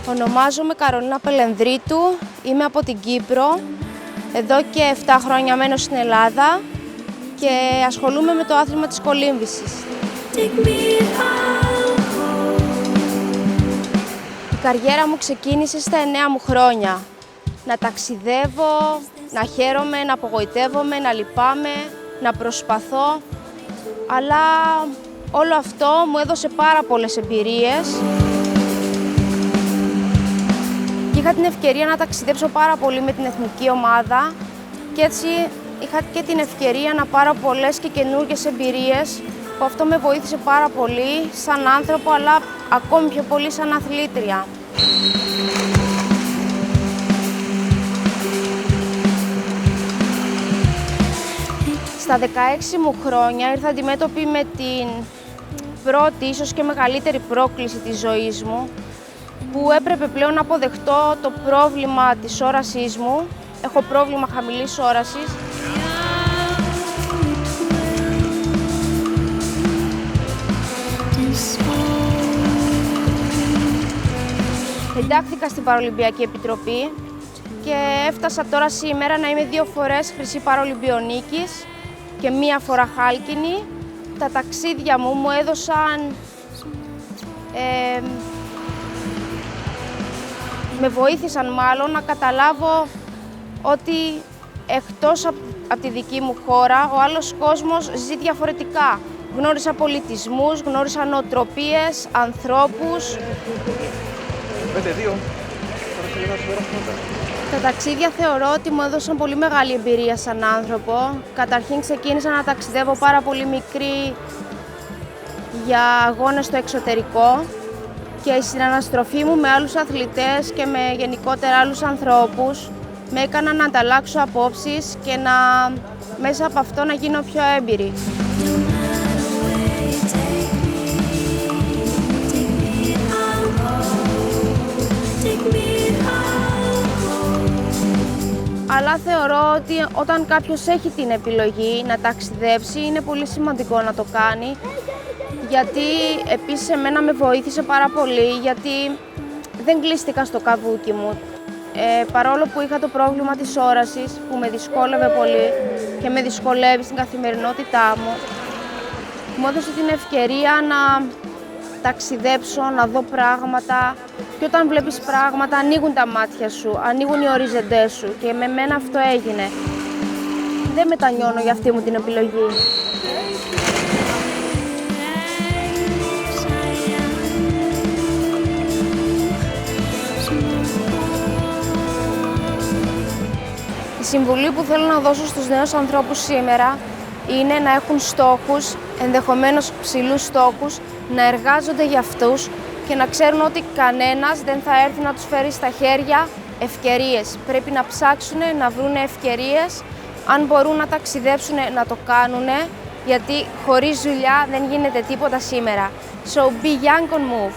Ονομάζομαι Καρολίνα Πελενδρίτου, είμαι από την Κύπρο. Εδώ και 7 χρόνια μένω στην Ελλάδα και ασχολούμαι με το άθλημα της κολύμβησης. Η καριέρα μου ξεκίνησε στα 9 μου χρόνια. Να ταξιδεύω, να χαίρομαι, να απογοητεύομαι, να λυπάμαι, να προσπαθώ. Αλλά όλο αυτό μου έδωσε πάρα πολλές εμπειρίες. Και είχα την ευκαιρία να ταξιδέψω πάρα πολύ με την εθνική ομάδα και έτσι είχα και την ευκαιρία να πάρω πολλές και καινούργιες εμπειρίες που αυτό με βοήθησε πάρα πολύ σαν άνθρωπο, αλλά ακόμη πιο πολύ σαν αθλήτρια. Στα 16 μου χρόνια ήρθα αντιμέτωπη με την πρώτη, ίσως και μεγαλύτερη πρόκληση της ζωής μου, που έπρεπε πλέον να αποδεχτώ το πρόβλημα της όρασής μου. Έχω πρόβλημα χαμηλής όρασης. Εντάχθηκα στην Παραολυμπιακή Επιτροπή και έφτασα τώρα σήμερα να είμαι 2 φορές χρυσή παραολυμπιονίκης και 1 φορά χάλκινη. Τα ταξίδια μου έδωσαν με βοήθησαν μάλλον να καταλάβω ότι εκτός από τη δική μου χώρα, ο άλλος κόσμος ζει διαφορετικά. Γνώρισα πολιτισμούς, γνώρισα νοοτροπίες, ανθρώπους. 5-2. Τα ταξίδια θεωρώ ότι μου έδωσαν πολύ μεγάλη εμπειρία σαν άνθρωπο. Καταρχήν ξεκίνησα να ταξιδεύω πάρα πολύ μικρή για αγώνες στο εξωτερικό και η συναναστροφή μου με άλλους αθλητές και με γενικότερα άλλους ανθρώπους με έκαναν να ανταλλάξω απόψεις και μέσα από αυτό να γίνω πιο έμπειρη. Αλλά θεωρώ ότι όταν κάποιος έχει την επιλογή να ταξιδέψει, είναι πολύ σημαντικό να το κάνει, γιατί επίσης εμένα με βοήθησε πάρα πολύ, γιατί δεν κλείστηκα στο καβούκι μου. Παρόλο που είχα το πρόβλημα της όρασης, που με δυσκόλευε πολύ και με δυσκολεύει στην καθημερινότητά μου, μου έδωσε την ευκαιρία να ταξιδέψω, να δω πράγματα, και όταν βλέπεις πράγματα ανοίγουν τα μάτια σου, ανοίγουν οι οριζοντές σου και με μένα αυτό έγινε. Δεν μετανιώνω για αυτή μου την επιλογή. Η συμβουλή που θέλω να δώσω στους νέους ανθρώπους σήμερα είναι να έχουν στόχους, ενδεχομένως ψηλούς στόχους, να εργάζονται για αυτούς και να ξέρουν ότι κανένας δεν θα έρθει να τους φέρει στα χέρια ευκαιρίες. Πρέπει να ψάξουν, να βρουν ευκαιρίες. Αν μπορούν να ταξιδέψουν, να το κάνουν, γιατί χωρίς δουλειά δεν γίνεται τίποτα σήμερα. So be young and move.